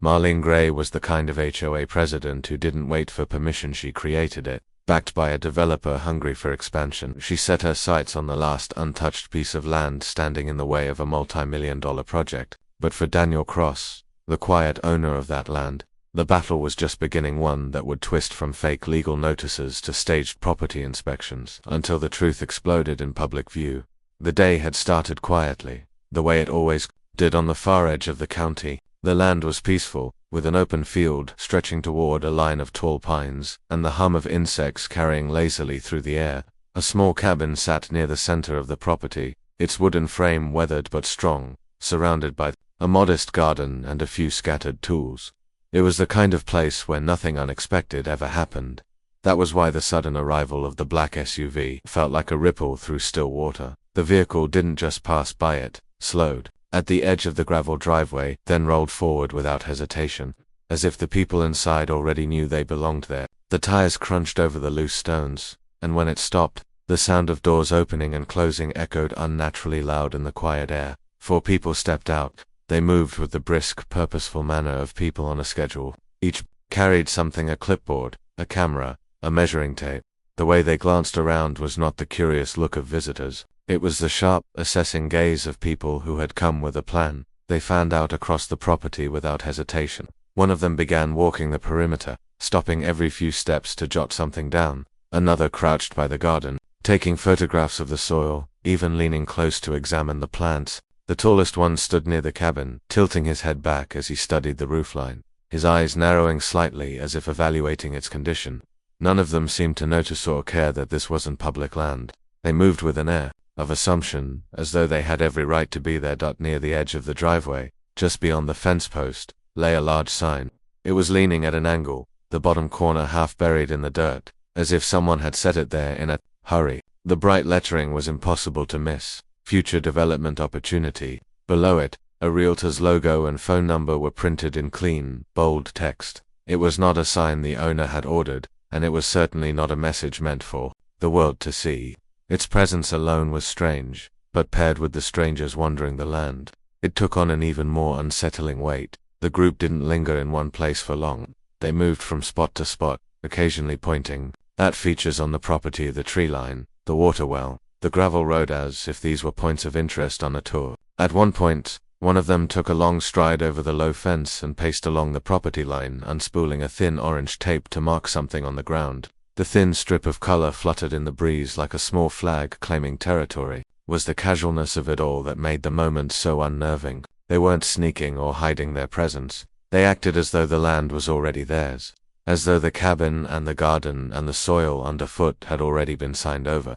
Marlene Gray was the kind of HOA president who didn't wait for permission, she created it. Backed by a developer hungry for expansion, she set her sights on the last untouched piece of land standing in the way of a multi-million-dollar project. But for Daniel Cross, the quiet owner of that land, the battle was just beginning, one that would twist from fake legal notices to staged property inspections until the truth exploded in public view. The day had started quietly, the way it always did on the far edge of the county. The land was peaceful, with an open field stretching toward a line of tall pines, and the hum of insects carrying lazily through the air. A small cabin sat near the center of the property, its wooden frame weathered but strong, surrounded by a modest garden and a few scattered tools. It was the kind of place where nothing unexpected ever happened. That was why the sudden arrival of the black SUV felt like a ripple through still water. The vehicle didn't just pass by it, slowed at the edge of the gravel driveway, then rolled forward without hesitation, as if the people inside already knew they belonged there. The tires crunched over the loose stones, and when it stopped, the sound of doors opening and closing echoed unnaturally loud in the quiet air. 4 people stepped out. They moved with the brisk, purposeful manner of people on a schedule. Each carried something: a clipboard, a camera, a measuring tape. The way they glanced around was not the curious look of visitors. It was the sharp, assessing gaze of people who had come with a plan. They fanned out across the property without hesitation. One of them began walking the perimeter, stopping every few steps to jot something down. Another crouched by the garden, taking photographs of the soil, even leaning close to examine the plants. The tallest one stood near the cabin, tilting his head back as he studied the roofline, his eyes narrowing slightly as if evaluating its condition. None of them seemed to notice or care that this wasn't public land. They moved with an air of assumption, as though they had every right to be there. Near the edge of the driveway, just beyond the fence post, lay a large sign. It was leaning at an angle, the bottom corner half buried in the dirt, as if someone had set it there in a hurry. The bright lettering was impossible to miss. Future development opportunity. Below it, a Realtor's logo and phone number were printed in clean, bold text. It was not a sign the owner had ordered, and it was certainly not a message meant for the world to see. Its presence alone was strange, but paired with the strangers wandering the land, it took on an even more unsettling weight. The group didn't linger in one place for long. They moved from spot to spot, occasionally pointing at features on the property: the tree line, the water well, the gravel road, as if these were points of interest on a tour. At one point, one of them took a long stride over the low fence and paced along the property line, unspooling a thin orange tape to mark something on the ground. The thin strip of color fluttered in the breeze like a small flag claiming territory. Was the casualness of it all that made the moment so unnerving. They weren't sneaking or hiding their presence. They acted as though the land was already theirs, as though the cabin and the garden and the soil underfoot had already been signed over.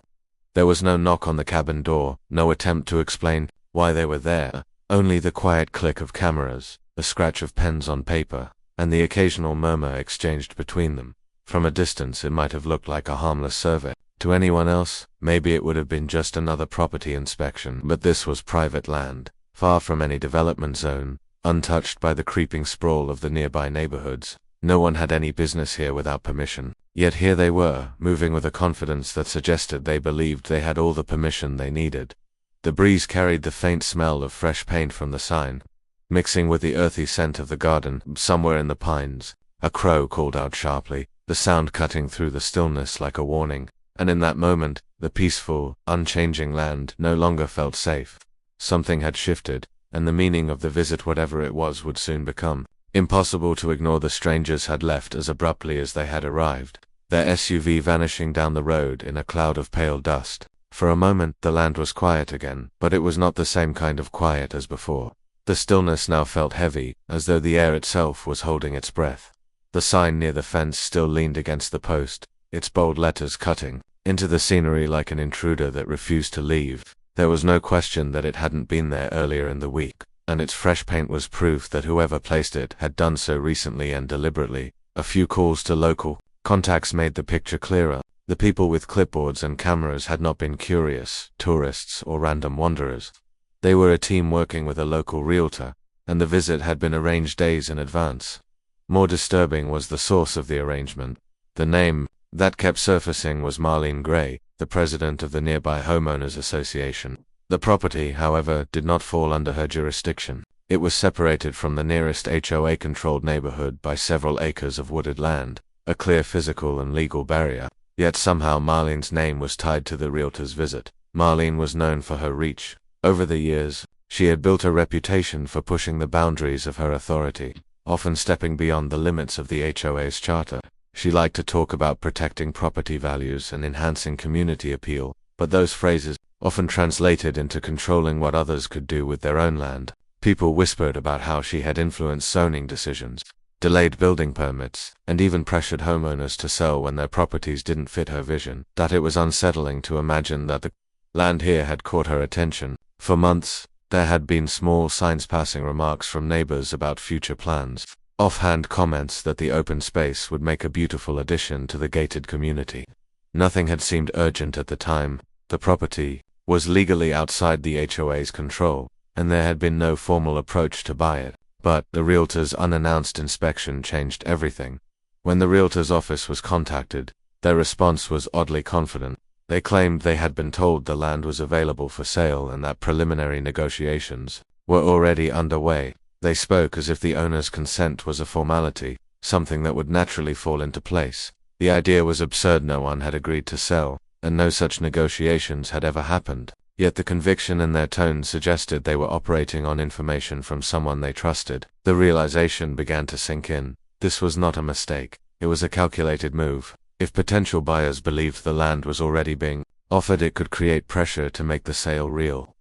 There was no knock on the cabin door, no attempt to explain why they were there, only the quiet click of cameras, the scratch of pens on paper, and the occasional murmur exchanged between them. From a distance it might have looked like a harmless survey. To anyone else, maybe it would have been just another property inspection, but this was private land, far from any development zone, untouched by the creeping sprawl of the nearby neighborhoods. No one had any business here without permission. Yet here they were, moving with a confidence that suggested they believed they had all the permission they needed. The breeze carried the faint smell of fresh paint from the sign, mixing with the earthy scent of the garden. Somewhere in the pines, a crow called out sharply, the sound cutting through the stillness like a warning. And in that moment, the peaceful, unchanging land no longer felt safe. Something had shifted, and the meaning of the visit, whatever it was, would soon become impossible to ignore. The strangers had left as abruptly as they had arrived, their SUV vanishing down the road in a cloud of pale dust. For a moment, the land was quiet again, but it was not the same kind of quiet as before. The stillness now felt heavy, as though the air itself was holding its breath. The sign near the fence still leaned against the post, its bold letters cutting into the scenery like an intruder that refused to leave. There was no question that it hadn't been there earlier in the week, and its fresh paint was proof that whoever placed it had done so recently and deliberately. A few calls to local contacts made the picture clearer. The people with clipboards and cameras had not been curious tourists or random wanderers. They were a team working with a local realtor, and the visit had been arranged days in advance. More disturbing was the source of the arrangement. The name that kept surfacing was Marlene Gray, the president of the nearby Homeowners Association. The property, however, did not fall under her jurisdiction. It was separated from the nearest HOA-controlled neighborhood by several acres of wooded land, a clear physical and legal barrier. Yet somehow Marlene's name was tied to the realtor's visit. Marlene was known for her reach. Over the years, she had built a reputation for pushing the boundaries of her authority, often stepping beyond the limits of the HOA's charter. She liked to talk about protecting property values and enhancing community appeal, but those phrases often translated into controlling what others could do with their own land. People whispered about how she had influenced zoning decisions, delayed building permits, and even pressured homeowners to sell when their properties didn't fit her vision. That it was unsettling to imagine that the land here had caught her attention. For months, there had been small signs, passing remarks from neighbors about future plans, offhand comments that the open space would make a beautiful addition to the gated community. Nothing had seemed urgent at the time. The property was legally outside the HOA's control, and there had been no formal approach to buy it. But the realtor's unannounced inspection changed everything. When the realtor's office was contacted, their response was oddly confident. They claimed they had been told the land was available for sale and that preliminary negotiations were already underway. They spoke as if the owner's consent was a formality, something that would naturally fall into place. The idea was absurd. No one had agreed to sell, and no such negotiations had ever happened. Yet the conviction in their tone suggested they were operating on information from someone they trusted. The realization began to sink in. This was not a mistake. It was a calculated move. If potential buyers believed the land was already being offered, it could create pressure to make the sale real.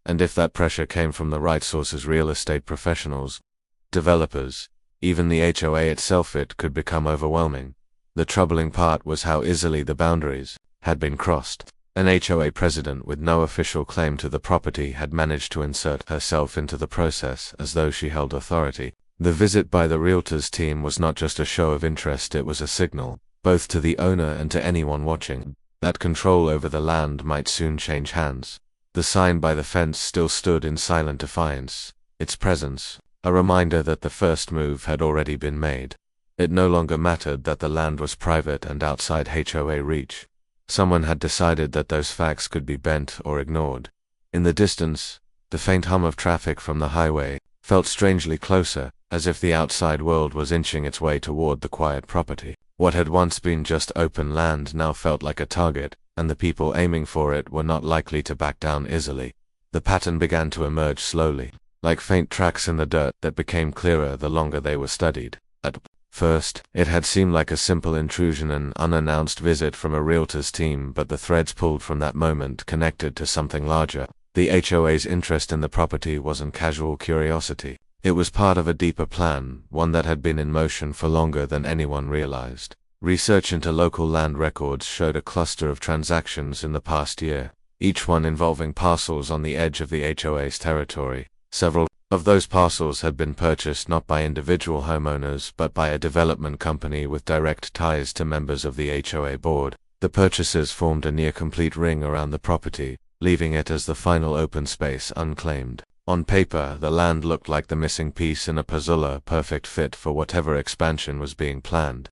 And if that pressure came from the right sources, real estate professionals, developers, even the HOA itself, it could become overwhelming. The troubling part was how easily the boundaries had been crossed. An HOA president with no official claim to the property had managed to insert herself into the process as though she held authority. The visit by the realtor's team was not just a show of interest, it was a signal, both to the owner and to anyone watching, that control over the land might soon change hands. The sign by the fence still stood in silent defiance, its presence a reminder that the first move had already been made. It no longer mattered that the land was private and outside HOA reach. Someone had decided that those facts could be bent or ignored. In the distance, the faint hum of traffic from the highway felt strangely closer, as if the outside world was inching its way toward the quiet property. What had once been just open land now felt like a target, and the people aiming for it were not likely to back down easily. The pattern began to emerge slowly, like faint tracks in the dirt that became clearer the longer they were studied. At first, it had seemed like a simple intrusion, an unannounced visit from a realtor's team, but the threads pulled from that moment connected to something larger. The HOA's interest in the property wasn't casual curiosity. It was part of a deeper plan, one that had been in motion for longer than anyone realized. Research into local land records showed a cluster of transactions in the past year, each one involving parcels on the edge of the HOA's territory. Several of those parcels had been purchased not by individual homeowners but by a development company with direct ties to members of the HOA board. The purchases formed a near-complete ring around the property, leaving it as the final open space unclaimed. On paper, the land looked like the missing piece in a puzzle, a perfect fit for whatever expansion was being planned.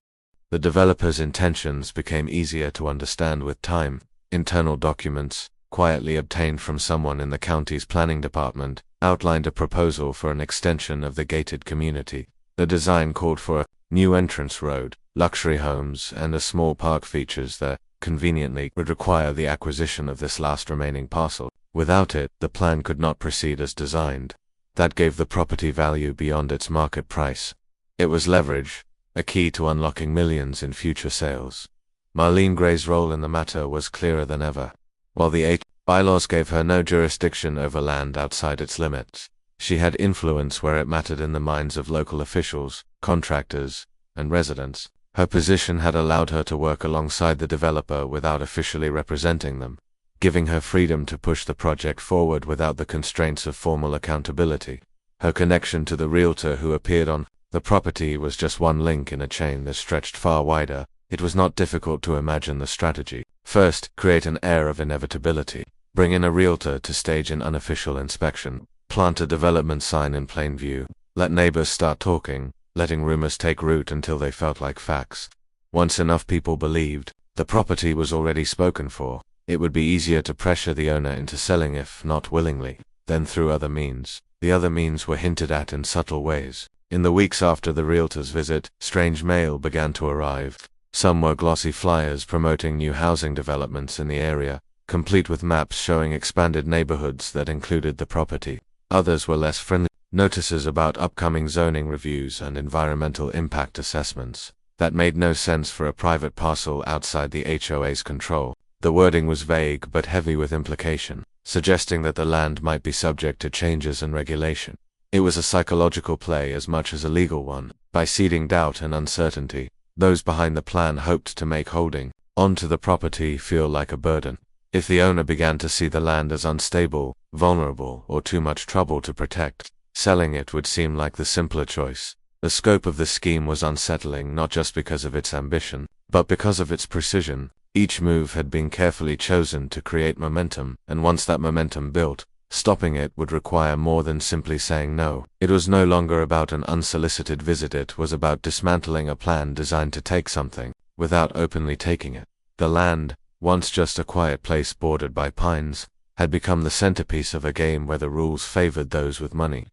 The developer's intentions became easier to understand with time. Internal documents, quietly obtained from someone in the county's planning department, outlined a proposal for an extension of the gated community. The design called for a new entrance road, luxury homes, and a small park, features that, conveniently, would require the acquisition of this last remaining parcel. Without it, the plan could not proceed as designed. That gave the property value beyond its market price. It was leverage, a key to unlocking millions in future sales. Marlene Gray's role in the matter was clearer than ever. While the bylaws gave her no jurisdiction over land outside its limits, she had influence where it mattered in the minds of local officials, contractors, and residents. Her position had allowed her to work alongside the developer without officially representing them, giving her freedom to push the project forward without the constraints of formal accountability. Her connection to the realtor who appeared on the property was just one link in a chain that stretched far wider. It was not difficult to imagine the strategy. First, create an air of inevitability. Bring in a realtor to stage an unofficial inspection. Plant a development sign in plain view. Let neighbors start talking, letting rumors take root until they felt like facts. Once enough people believed the property was already spoken for, it would be easier to pressure the owner into selling, if not willingly, then through other means. The other means were hinted at in subtle ways. In the weeks after the realtor's visit, strange mail began to arrive. Some were glossy flyers promoting new housing developments in the area, complete with maps showing expanded neighborhoods that included the property. Others were less friendly, notices about upcoming zoning reviews and environmental impact assessments that made no sense for a private parcel outside the HOA's control. The wording was vague but heavy with implication, suggesting that the land might be subject to changes and regulation. It was a psychological play as much as a legal one. By seeding doubt and uncertainty, those behind the plan hoped to make holding onto the property feel like a burden. If the owner began to see the land as unstable, vulnerable, or too much trouble to protect, selling it would seem like the simpler choice. The scope of the scheme was unsettling not just because of its ambition, but because of its precision. Each move had been carefully chosen to create momentum, and once that momentum built, stopping it would require more than simply saying no. It was no longer about an unsolicited visit, it was about dismantling a plan designed to take something, without openly taking it. The land, once just a quiet place bordered by pines, had become the centerpiece of a game where the rules favored those with money,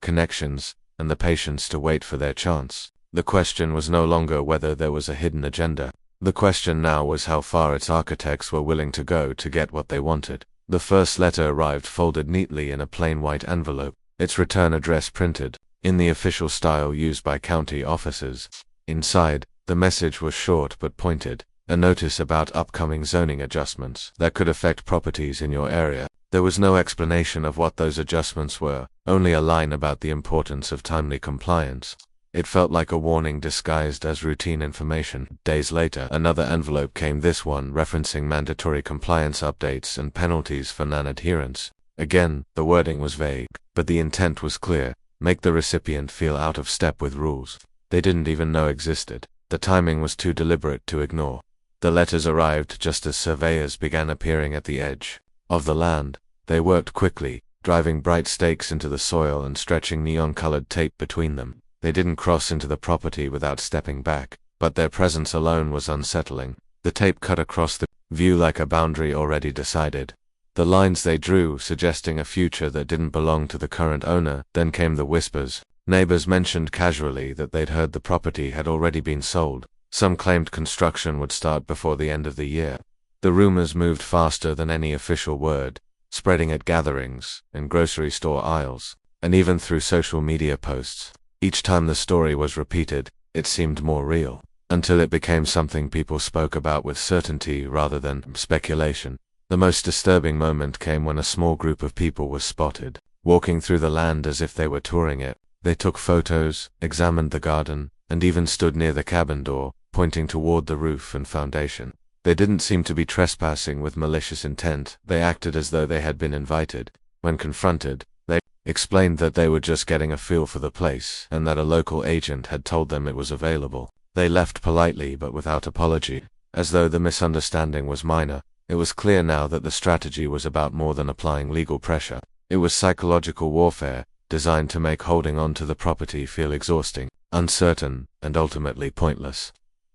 connections, and the patience to wait for their chance. The question was no longer whether there was a hidden agenda. The question now was how far its architects were willing to go to get what they wanted. The first letter arrived folded neatly in a plain white envelope, its return address printed, in the official style used by county offices. Inside, the message was short but pointed, a notice about upcoming zoning adjustments that could affect properties in your area. There was no explanation of what those adjustments were, only a line about the importance of timely compliance. It felt like a warning disguised as routine information. Days later, another envelope came, this one referencing mandatory compliance updates and penalties for non-adherence. Again, the wording was vague, but the intent was clear: make the recipient feel out of step with rules they didn't even know existed. The timing was too deliberate to ignore. The letters arrived just as surveyors began appearing at the edge of the land. They worked quickly, driving bright stakes into the soil and stretching neon-colored tape between them. They didn't cross into the property without stepping back, but their presence alone was unsettling. The tape cut across the view like a boundary already decided. The lines they drew suggesting a future that didn't belong to the current owner. Then came the whispers. Neighbors mentioned casually that they'd heard the property had already been sold. Some claimed construction would start before the end of the year. The rumors moved faster than any official word, spreading at gatherings, in grocery store aisles, and even through social media posts. Each time the story was repeated, it seemed more real, until it became something people spoke about with certainty rather than speculation. The most disturbing moment came when a small group of people was spotted, walking through the land as if they were touring it. They took photos, examined the garden, and even stood near the cabin door, pointing toward the roof and foundation. They didn't seem to be trespassing with malicious intent. They acted as though they had been invited. When confronted, they explained that they were just getting a feel for the place, and that a local agent had told them it was available. They left politely but without apology, as though the misunderstanding was minor. It was clear now that the strategy was about more than applying legal pressure. It was psychological warfare, designed to make holding on to the property feel exhausting, uncertain, and ultimately pointless.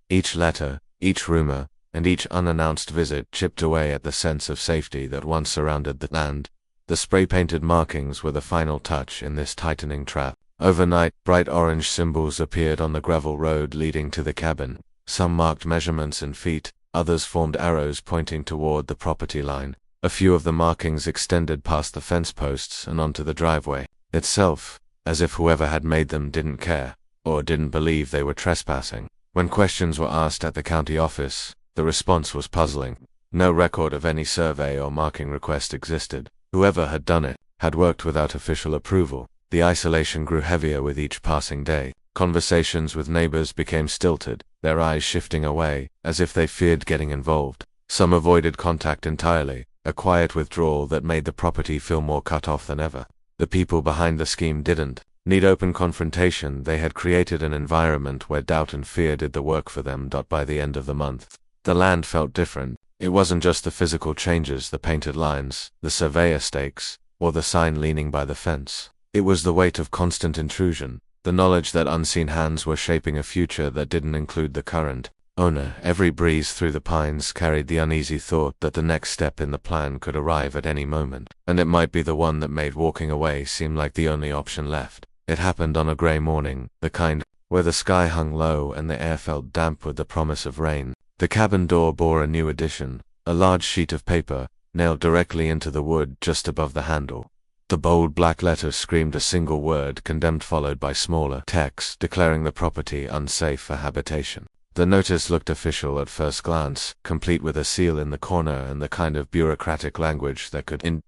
Each letter, each rumor, and each unannounced visit chipped away at the sense of safety that once surrounded the land. The spray-painted markings were the final touch in this tightening trap. Overnight, bright orange symbols appeared on the gravel road leading to the cabin. Some marked measurements in feet, others formed arrows pointing toward the property line. A few of the markings extended past the fence posts and onto the driveway itself, as if whoever had made them didn't care, or didn't believe they were trespassing. When questions were asked at the county office, the response was puzzling. No record of any survey or marking request existed. Whoever had done it had worked without official approval. The isolation grew heavier with each passing day. Conversations with neighbors became stilted, their eyes shifting away, as if they feared getting involved. Some avoided contact entirely, a quiet withdrawal that made the property feel more cut off than ever. The people behind the scheme didn't need open confrontation. They had created an environment where doubt and fear did the work for them. By the end of the month, the land felt different. It wasn't just the physical changes, the painted lines, the surveyor stakes, or the sign leaning by the fence. It was the weight of constant intrusion, the knowledge that unseen hands were shaping a future that didn't include the current owner. Every breeze through the pines carried the uneasy thought that the next step in the plan could arrive at any moment, and it might be the one that made walking away seem like the only option left. It happened on a gray morning, the kind where the sky hung low and the air felt damp with the promise of rain. The cabin door bore a new addition, a large sheet of paper, nailed directly into the wood just above the handle. The bold black letters screamed a single word, condemned, followed by smaller text declaring the property unsafe for habitation. The notice looked official at first glance, complete with a seal in the corner and the kind of bureaucratic language that could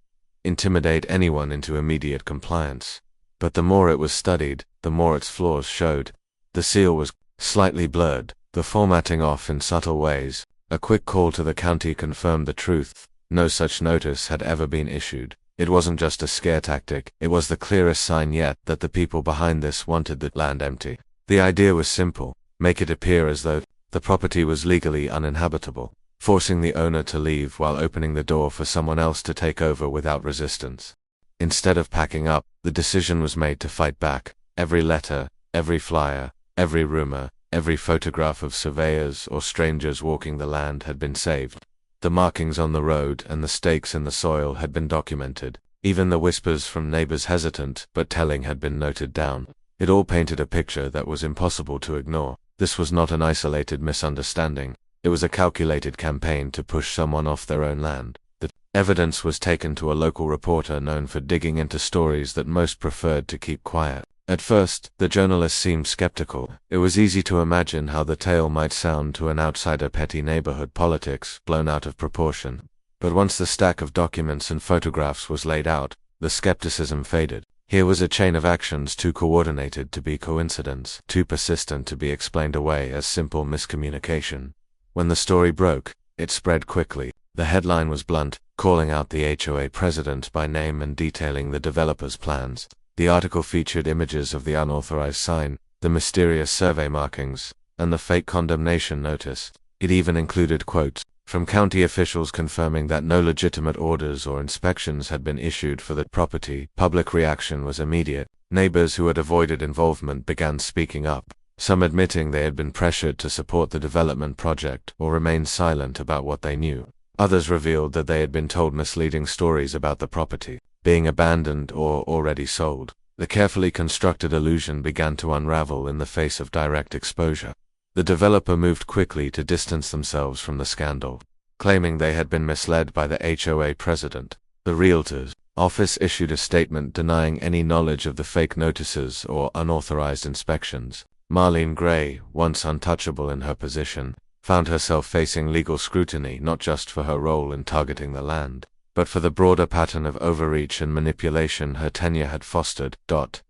intimidate anyone into immediate compliance. But the more it was studied, the more its flaws showed. The seal was slightly blurred, the formatting off in subtle ways. A quick call to the county confirmed the truth. No such notice had ever been issued. It wasn't just a scare tactic, it was the clearest sign yet that the people behind this wanted the land empty. The idea was simple: make it appear as though the property was legally uninhabitable, forcing the owner to leave while opening the door for someone else to take over without resistance. Instead of packing up, the decision was made to fight back. Every letter, every flyer, every rumor, every photograph of surveyors or strangers walking the land had been saved. The markings on the road and the stakes in the soil had been documented. Even the whispers from neighbors hesitant but telling had been noted down. It all painted a picture that was impossible to ignore. This was not an isolated misunderstanding. It was a calculated campaign to push someone off their own land. The evidence was taken to a local reporter known for digging into stories that most preferred to keep quiet. At first, the journalist seemed skeptical. It was easy to imagine how the tale might sound to an outsider: petty neighborhood politics, blown out of proportion. But once the stack of documents and photographs was laid out, the skepticism faded. Here was a chain of actions too coordinated to be coincidence, too persistent to be explained away as simple miscommunication. When the story broke, it spread quickly. The headline was blunt, calling out the HOA president by name and detailing the developer's plans. The article featured images of the unauthorized sign, the mysterious survey markings, and the fake condemnation notice. It even included quotes from county officials confirming that no legitimate orders or inspections had been issued for the property. Public reaction was immediate. Neighbors who had avoided involvement began speaking up, some admitting they had been pressured to support the development project or remain silent about what they knew. Others revealed that they had been told misleading stories about the property being abandoned or already sold. The carefully constructed illusion began to unravel in the face of direct exposure. The developer moved quickly to distance themselves from the scandal, claiming they had been misled by the HOA president. The Realtor's office issued a statement denying any knowledge of the fake notices or unauthorized inspections. Marlene Gray, once untouchable in her position, found herself facing legal scrutiny not just for her role in targeting the land, but for the broader pattern of overreach and manipulation her tenure had fostered.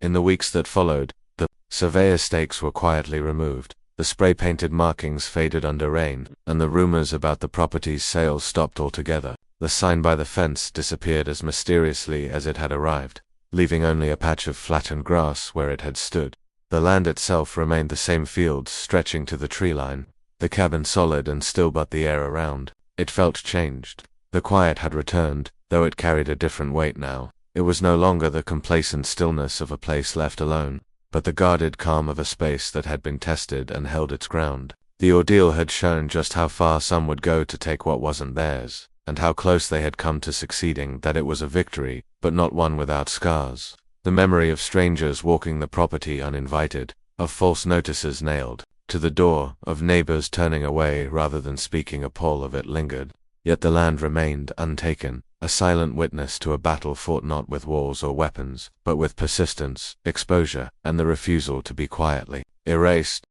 In the weeks that followed, the surveyor stakes were quietly removed, the spray-painted markings faded under rain, and the rumors about the property's sale stopped altogether. The sign by the fence disappeared as mysteriously as it had arrived, leaving only a patch of flattened grass where it had stood. The land itself remained the same, fields stretching to the tree line, the cabin solid and still, but the air around it felt changed. The quiet had returned, though it carried a different weight now. It was no longer the complacent stillness of a place left alone, but the guarded calm of a space that had been tested and held its ground. The ordeal had shown just how far some would go to take what wasn't theirs, and how close they had come to succeeding. That it was a victory, but not one without scars. The memory of strangers walking the property uninvited, of false notices nailed to the door, of neighbors turning away rather than speaking, a pall of it lingered. Yet the land remained untaken, a silent witness to a battle fought not with walls or weapons, but with persistence, exposure, and the refusal to be quietly erased.